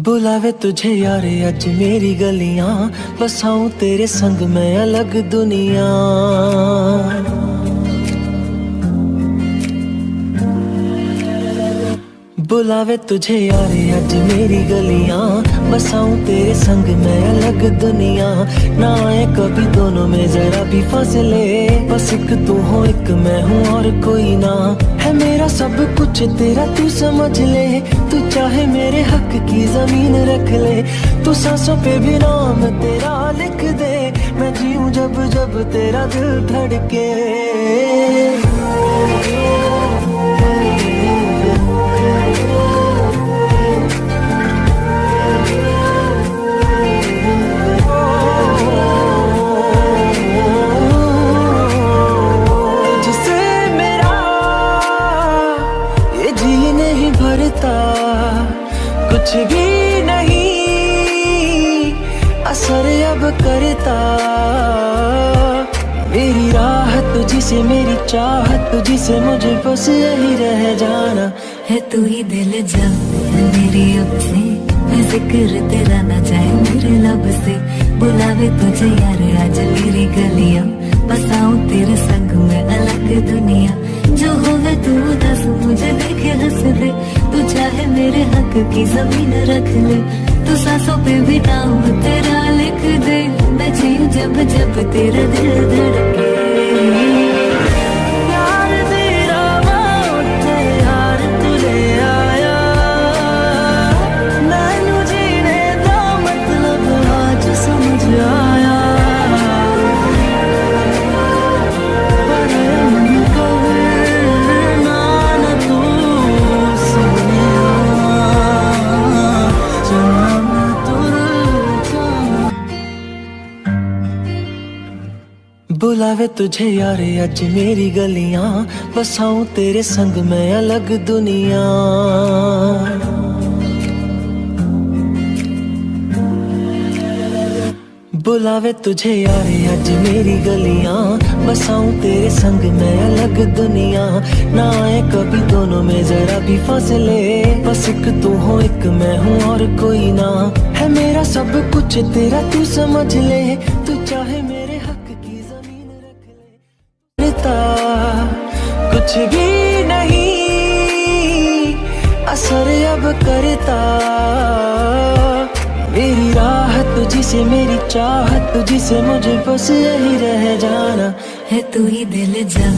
बुलावे तुझे यारे अज मेरी गलियां, बसाऊं तेरे संग मैं अलग दुनिया। बुलावे तुझे यारे अज मेरी गलियां, बसाऊं तेरे संग मैं अलग दुनिया। ना आए कभी दोनों में जरा भी फासले, बस एक तू हो एक मैं हूँ और कोई ना। है मेरा सब कुछ तेरा तू समझ ले, तू चाहे मेरे हक की जमीन रख ले। तू सांसों पे भी नाम तेरा लिख दे, मैं जीऊं जब जब तेरा दिल धड़के। कुछ भी नहीं असर अब करता, मेरी राह तुझसे मेरी चाहत तुझसे, मुझे बस यही रह जाना है। तू ही दिल जा मेरी अब से, मैं जिक्र तेरा ना जाए मेरे लब से। बुलावे तुझे यार आज मेरी गलियां, बसाऊं तेरे संग में अलग दुनिया। जो होवे तू दस मुझे देखे हंस दे, तू चाहे मेरे हक की जमीन रख ले। तू सांसों पे भी नाम तेरा लिख दे, मैं जीऊं जब जब तेरा दिल धड़के। बुलावे तुझे यारे अज मेरी गलियां, बसाऊं तेरे संग मैं अलग दुनिया। बुलावे तुझे यारे अज मेरी गलियां, बसाऊं तेरे संग मैं अलग दुनिया। ना आए कभी दोनों में जरा भी फासले, बस एक तू हो एक मैं हूँ और कोई ना। है मेरा सब कुछ तेरा तू समझ ले, तू चाहे मेरे हक की जमीन रख ले। कुछ भी नहीं असर अब करता, मेरी राह तुझसे मेरी चाहत तुझसे, मुझे बस यही रह जाना है। तू ही दिल जा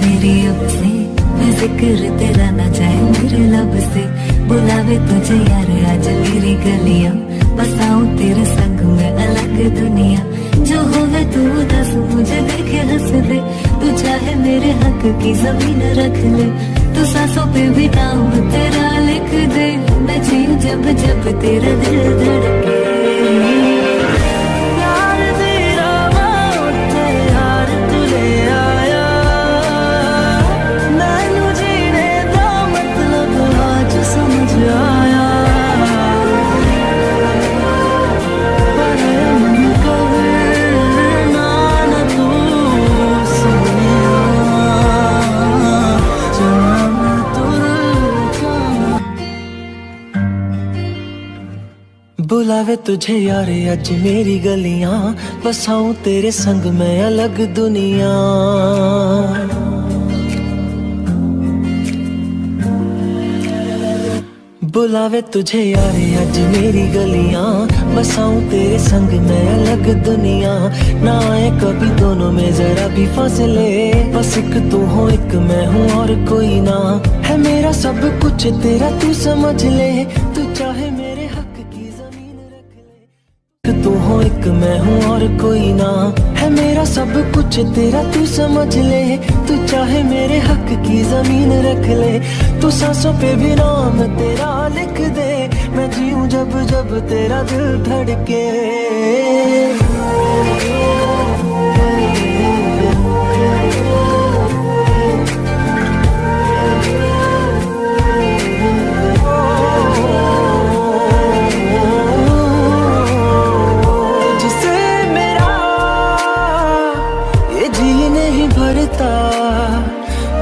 मेरी अब से, मैं जिक्र तेरा ना जाए मेरे लब से। बुलावे तुझे यार आज मेरी गलियां, बसाऊं तेरे संग में अलग दुनिया। जो होवे तू दस मुझे देखे हंस दे, तू चाहे मेरे हक की जमीन रख ले। तू सांसों पे भी नाम तेरा लिख दे, मैं जीऊं जब जब तेरा दिल धड़के। बुलावे तुझे यारे अज मेरी गलियां, बसाऊं तेरे संग मैं अलग दुनिया। बुलावे तुझे यारे अज मेरी गलियां, बसाऊं तेरे संग मैं अलग दुनिया। ना आए कभी दोनों में जरा भी फासले, बस एक तू हो एक मैं हूँ और कोई ना। है मेरा सब कुछ तेरा तू समझ ले, तू चाहे मेरे हक की जमीन रख ले। तू हो एक मैं हूँ और कोई ना। है मेरा सब कुछ तेरा तू समझ ले, तू चाहे मेरे हक की जमीन रख ले। तू सांसों पे भी नाम तेरा लिख दे, मैं जीऊं जब जब तेरा दिल धड़के।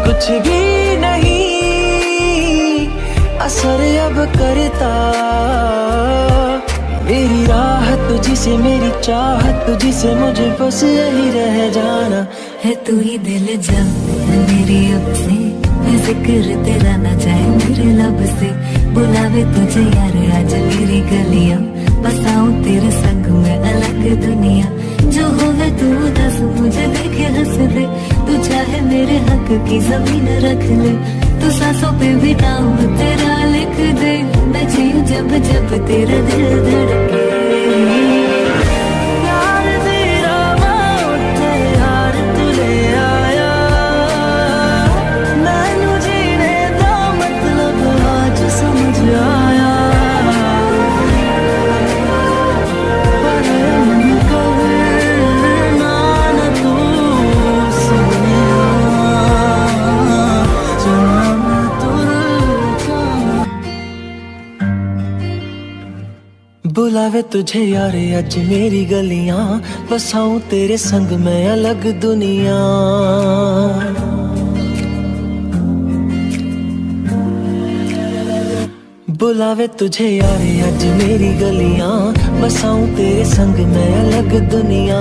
कुछ भी नहीं असर अब करता मेरी राह तुझसे, मेरी चाहत तुझसे, मुझे बस यही रह जाना है। तू ही दिल जब मेरी अब से, मैं जिक्र तेरा ना जाए मेरे लब से। बुलावे तुझे यार आज मेरी गलियां, बसाऊं तेरे संग में अलग दुनिया। जो होवे तू दस मुझे देखे हंस ले, तू चाहे मेरे हक की जमीन रख ले। तू सांसों पे भी नाम तेरा लिख दे, मैं जीऊं जब जब तेरा दिल धड़के। यार तेरा मौत यार तू ले आया, मैनू जीने दा मतलब आज समझ आया। पर मन कहे ना न तू सुनिया, सुना मैं तुझको। बुलावे तुझे यार आज मेरी गलियां, बसाऊं तेरे संग मैं अलग दुनिया। बुलावे तुझे यार आज मेरी गलियां, बसाऊं तेरे संग मैं अलग दुनिया।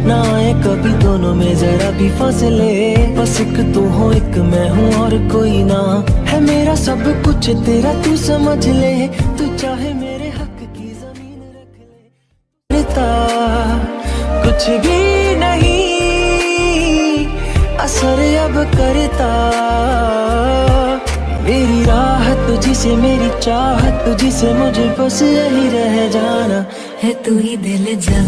ना आए कभी दोनों में जरा भी फासले, बस एक तू हो एक मैं हूँ और कोई ना। है मेरा सब कुछ तेरा तू समझ ले, तू चाहे मेरे हक की जमीन रख ले। कुछ भी नहीं असर अब करता मेरी राह तुझसे, मेरी चाहत तुझसे, मुझे बस यही रह जाना है। तू ही दिल जब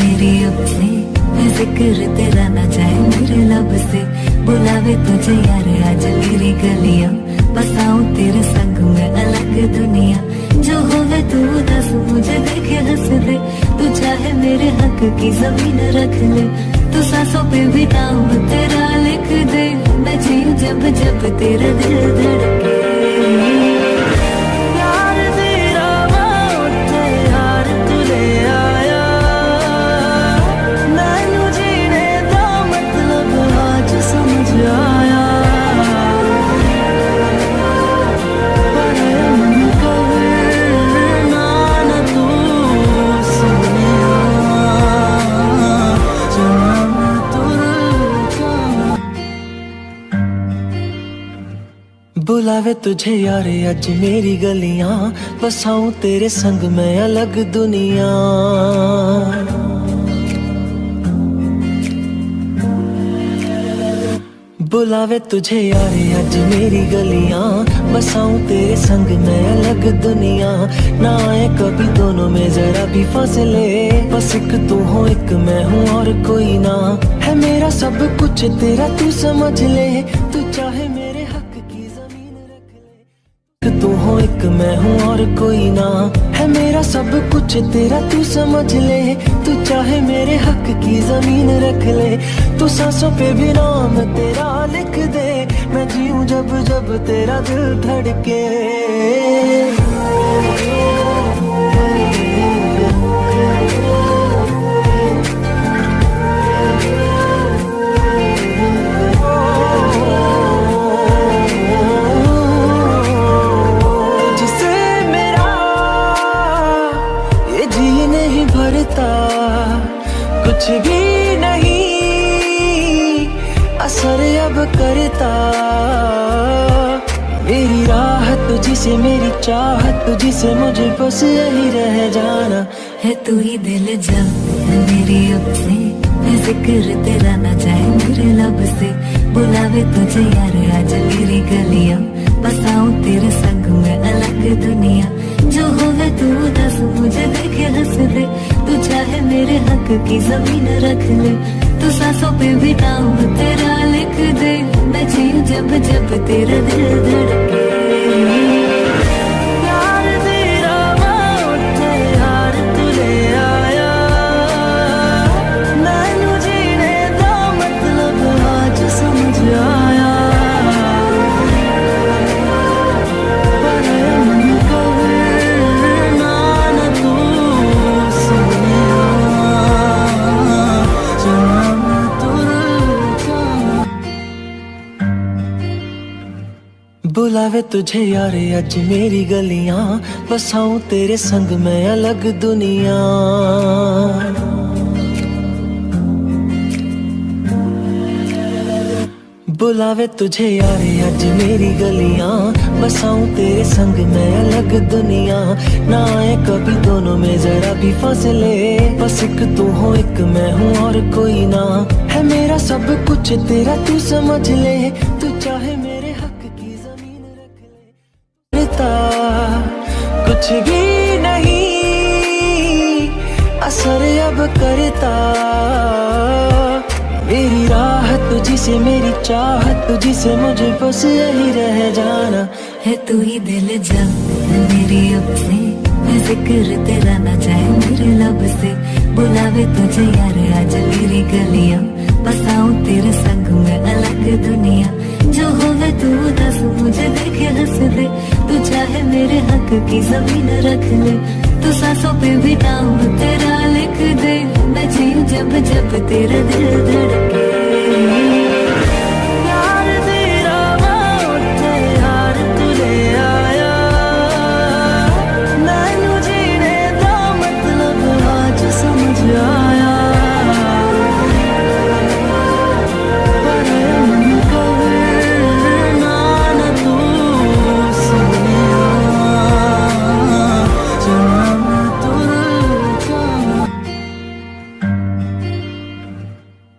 मेरी अब से, मैं जिक्र तेरा ना जाए मेरे लब से। बुलावे तुझे यार आज मेरी गलियां, बसाऊं तेरे संग में अलग दुनिया। जो होवे तू दस मुझे देखे हंस ले, तू चाहे मेरे हक की जमीन रख ले। तू सांसों पे भी नाम तेरा लिख दे, मैं जीऊं जब जब तेरा दिल धड़के। यार तेरा मौत यार तू ले आया, मैनू जीने दा मतलब आज समझ आया। पर मन कहे ना न तू सुनिया, सुना मैं तुझको। बुलावे तुझे यार आज मेरी गलियां, बसाऊं तेरे संग मैं अलग दुनिया। बुलावे तुझे यार आज मेरी गलियां, बसाऊं तेरे संग मैं अलग दुनिया। ना आए कभी दोनों में जरा भी फासले, बस एक तू हो एक मैं हूँ और कोई ना। है मेरा सब कुछ तेरा तू समझ ले, तू चाहे मेरे हक की जमीन रख ले। तू हो एक मैं हूँ और कोई ना। है मेरा सब कुछ तेरा तू समझ ले, तू चाहे मेरे हक की जमीन रख ले। तू सांसों पे भी नाम तेरा लिख दे, मैं जीऊं जब जब तेरा दिल धड़के। तुझसे मेरा ये जी नहीं भरता, कुछ भी नहीं असर अब करता मेरी राह तुझसे, मेरी चाहत तुझसे, मुझे बस यही रह जाना है। तू ही दिल जब मेरी अब से, मैं जिक्र तेरा ना जाए मेरे लब से। बुलावे तुझे यार आज मेरी गलियां, बसाऊं तेरे संग में अलग दुनिया। जो होवे तू दस मुझे देखे हंस ले, तू चाहे मेरे हक की जमीन रख ले। तू सांसों पे भी नाम तेरा लिख दे, मैं जीऊं जब जब तेरा दिल धड़के। यार तेरा मौत यार तू ले आया, मैनू जीने दा मतलब आज समझ आया। पर मन कहे ना न तू सुनिया, सुना मैं तुझको। बुलावे तुझे यार अज मेरी गलियां, बसाऊं तेरे संग मैं अलग दुनिया। बुलावे तुझे यार अज मेरी गलियां, बसाऊं तेरे संग मैं अलग दुनिया। ना आए कभी दोनों में जरा भी फासले, बस एक तू हो एक मैं हूँ और कोई ना। है मेरा सब कुछ तेरा तू समझ ले, तू चाहे मेरे हक की जमीन रख ले। करता कुछ भी नहीं असर अब करता, मेरी राह तुझी से मेरी चाहत तुझी से, मुझे बस यही रह जाना। है तू ही दिल जा मेरी अब से, मैं जिक्र तेरा ना जाए मेरे लब से। बुलावे तुझे यार आज मेरी गलियां, बसाऊं तेरे संग में अलग दुनिया। जो होवे तू दस मुझे देखे हंस दे, तू चाहे मेरे हक की जमीन रख ले। तू सांसों पे भी नाम तेरा लिख दे, मैं जीऊं जब जब तेरा दिल धड़के। यार तेरा उठे यार तू ले आया, मैनू जीने दा मतलब आज समझ आया।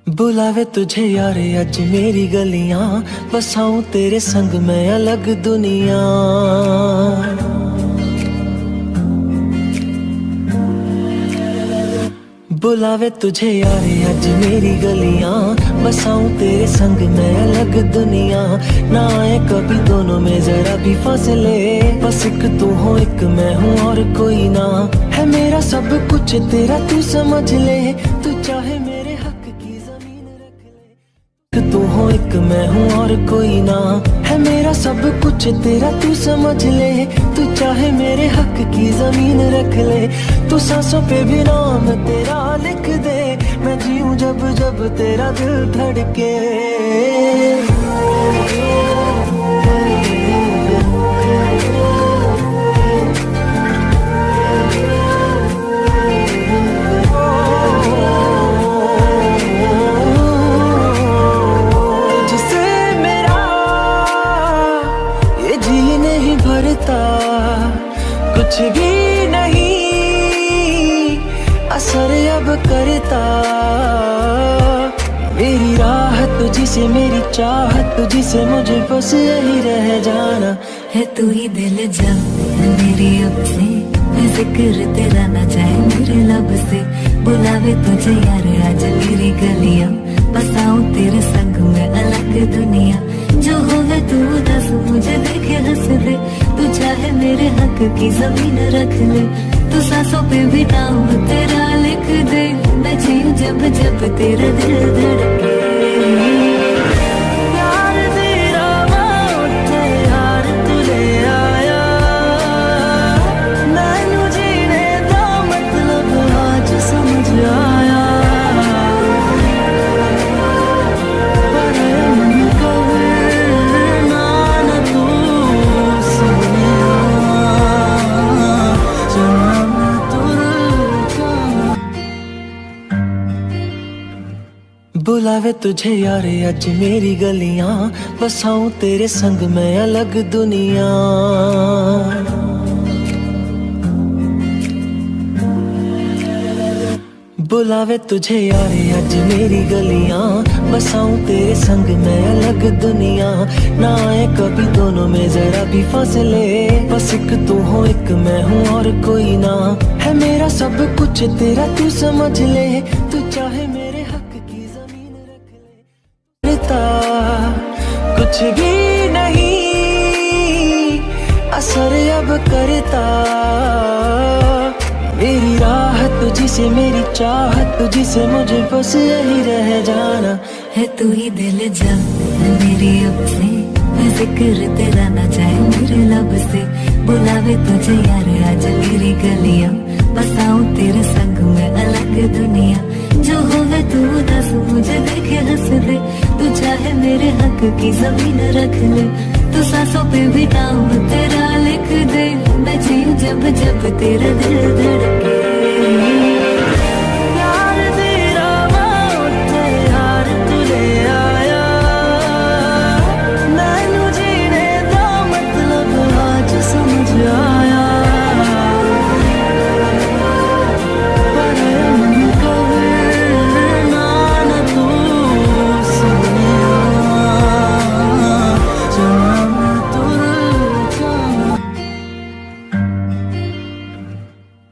बुलावे तुझे यार अज मेरी गलियां, बसाऊं तेरे संग मैं अलग दुनिया। बुलावे तुझे यार अज मेरी गलियां, बसाऊं तेरे संग मैं अलग दुनिया। ना आए कभी दोनों में जरा भी फासले, बस एक तू हो एक मैं हूँ और कोई ना। है मेरा सब कुछ तेरा तू समझ ले, तू चाहे मेरे हक की जमीन रख ले। तू हो एक मैं हूँ और कोई ना। है मेरा सब कुछ तेरा तू समझ ले, तू चाहे मेरे हक की जमीन रख ले। तू सांसों पे भी नाम तेरा लिख दे, मैं जीऊं जब जब तेरा दिल धड़के। कुछ भी नहीं असर अब करता, मेरी राह तुझी से मेरी चाहत तुझी से, मुझे बस यही रह जाना। है तू ही दिल जा मेरी अब से, मैं जिक्र तेरा ना जाए मेरे लब से। बुलावे तुझे यार आज मेरी गलियां, बसाऊं तेरे संग में अलग दुनिया। जो होवे तू दस मुझे देखे हंस दे, तू चाहे मेरे हक की जमीन रख ले। तू सांसों पे भी नाम तेरा लिख दे, मैं जीऊं जब जब तेरा दिल धड़के। यार तेरा उठे यार तू ले आया, मैनू जीने दा मतलब आज समझ आया। बुलावे तुझे यार अज मेरी गलियां, बसाऊं तेरे संग मैं अलग दुनिया। बुलावे तुझे यार अज मेरी गलियां, बसाऊं तेरे संग मैं अलग दुनिया। ना आए कभी दोनों में जरा भी फासले, बस एक तू हो एक मैं हूँ और कोई ना। है मेरा सब कुछ तेरा तू समझ ले, तू चाहे मेरे हक की जमीन रख ले। करता कुछ भी नहीं असर अब करता, मेरी राह तुझी से मेरी चाहत तुझी से, मुझे बस यही रह जाना। है तू ही दिल जा मेरी अब से, मैं जिक्र तेरा ना जाए मेरे लब से। बुलावे तुझे यार आज मेरी गलियां, बसाऊं तेरे संग में अलग दुनिया। जो होवे तू दस मुझे देखे हंस दे, तू चाहे मेरे हक की जमीन रख ले। तू सांसों पे भी नाम तेरा लिख दे, मैं जीऊं जब जब तेरा दिल धड़के। यार तेरा वास्ते यार तू ले आया, मैनू जीने दा मतलब आज समझ आया।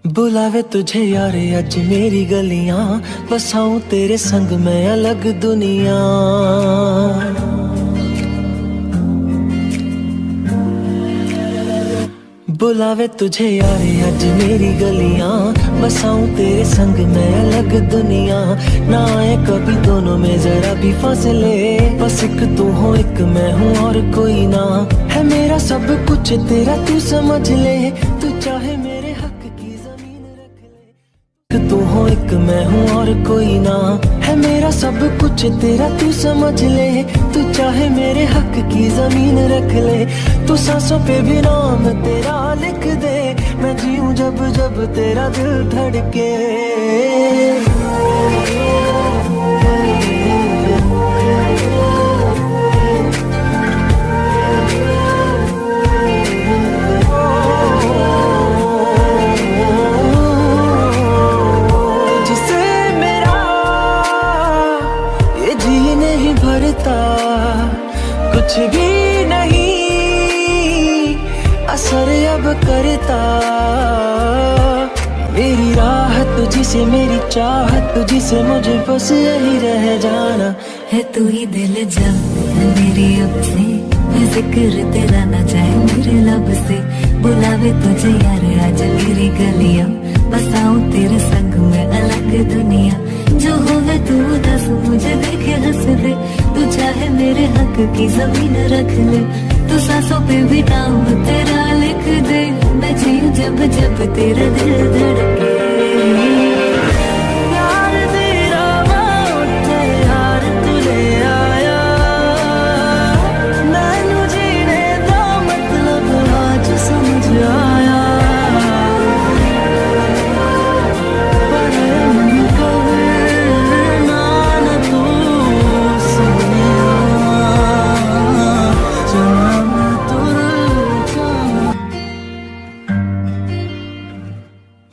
बुलावे तुझे यार अज मेरी गलियां, बसाऊं तेरे संग मैं अलग दुनिया। बुलावे तुझे यार अज मेरी गलियां, बसाऊं तेरे संग मैं अलग दुनिया। ना आए कभी दोनों में जरा भी फासले, बस एक तू हो एक मैं हूँ और कोई ना। है मेरा सब कुछ तेरा तू समझ ले, तू चाहे मेरे हक की जमीन रख ले। तू हो एक मैं हूँ और कोई ना, है मेरा सब कुछ तेरा तू समझ ले। तू चाहे मेरे हक की जमीन रख ले, तू सांसों पे भी नाम तेरा लिख दे, मैं जीऊं जब जब तेरा दिल धड़के। कुछ भी नहीं असर अब करता, मेरी राह तुझसे मेरी चाहत तुझसे, मुझे बस यही रह जाना है। तू ही दिल जब मेरी अब से, मैं जिक्र तेरा ना जाए मेरे लब से। बुलावे तुझे यार आज मेरी गलियां, बसाऊं तेरे संग में अलग दुनिया। जो होवे तू दस मुझे देखे हंस दे, तू चाहे मेरे हक की जमीन रख ले। तू सांसों पे भी नाम तेरा लिख दे, मैं जीऊं जब जब तेरा दिल धड़के। यार तेरा वास्ते यार तू ले आया, मैनू जीने दा मतलब आज समझ आया।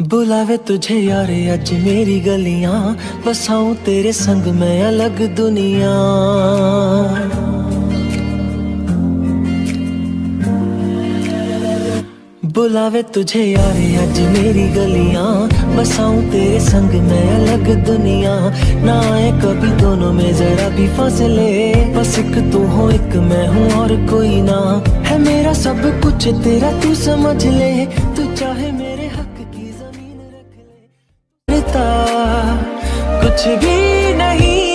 बुलावे तुझे यार अज मेरी गलियां, बसाऊं तेरे संग मैं अलग दुनिया। बुलावे तुझे यार अज मेरी गलियां, बसाऊं तेरे संग मैं अलग दुनिया। ना आए कभी दोनों में जरा भी फासले, बस एक तू हो एक मैं हूँ और कोई ना। है मेरा सब कुछ तेरा तू समझ ले, तू चाहे मेरे हक की जमीन रख ले। कुछ भी नहीं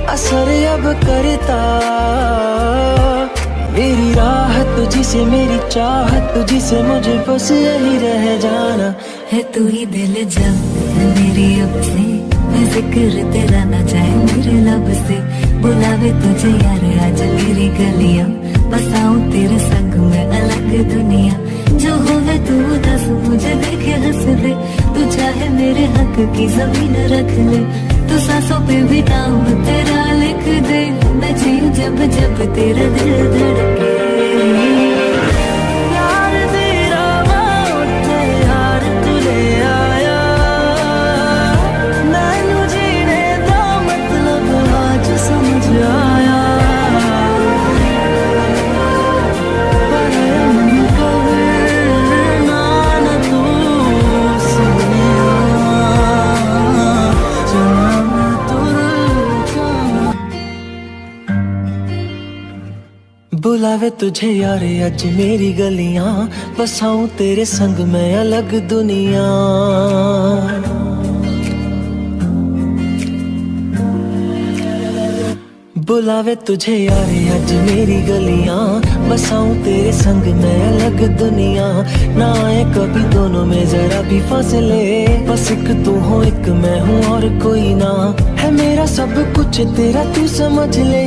असर अब करता, मेरी राह तुझसे मेरी चाहत तुझसे, मुझे बस यही रह जाना है। तू ही दिल जब मेरी अब से, मैं जिक्र तेरा ना जाए मेरे लब से। बुलावे तुझे यार आज मेरी गलियां, बसाऊं तेरे संग में अलग दुनिया। जो होवे तू दस मुझे देखे हंस दे, तू चाहे मेरे हक की जमीन रख ले। तू सांसों पे भी नाम तेरा लिख दे, मैं जीऊं जब जब तेरा दिल धड़के। यार तेरा वास्ते यार तू ले आया, मैनू जीने दा मतलब आज समझ आया। बुलावे तुझे यार अज मेरी गलियां, बसाऊं तेरे संग मैं अलग दुनिया। बुलावे तुझे यार अज मेरी गलियां, बसाऊं तेरे संग मैं अलग दुनिया। ना आए कभी दोनों में जरा भी फासले, बस एक तू हो एक मैं हूँ और कोई ना। है मेरा सब कुछ तेरा तू समझ ले,